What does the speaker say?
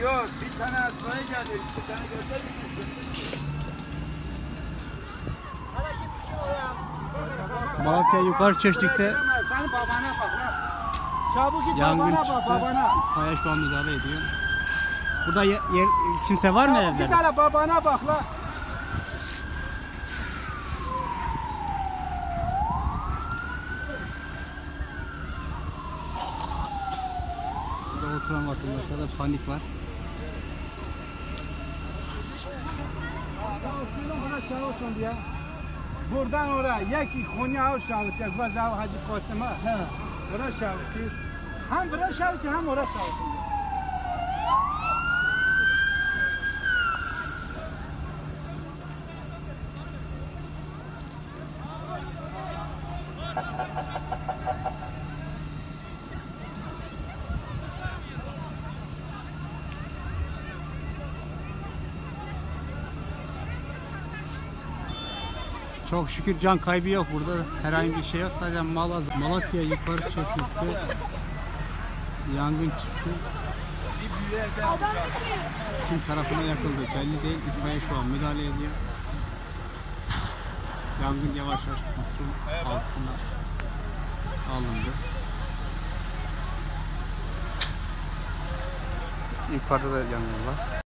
Yok, bir tane asmaya geldi, iki tane göster Malatya Yukarı Çeşnik'te Sen babana bak lan. Çabuk git yangın babana çıktı. bak babana. İtfaiye şu an müdahale ediyor. Burada kimse var mı Çabuk evde? git hele babana bak lan. Burada oturan vatandaşlarda panik var. Buradan oraya yeki Konya Avşalık ya Vazav Hacı Kasım'a. He. Oraya şavki. Hem buraya şavki hem oraya şavki. Çok şükür can kaybı yok burada. Herhangi bir şey yok. Sadece Malatya Yukarı Çeşnik'te yangın çıktı. Kim tarafına yakıldı belli değil. İtfaiye şu an müdahale ediyor. Yangın yavaş yavaş kontrol altına alındı. Yukarıda da yangın var.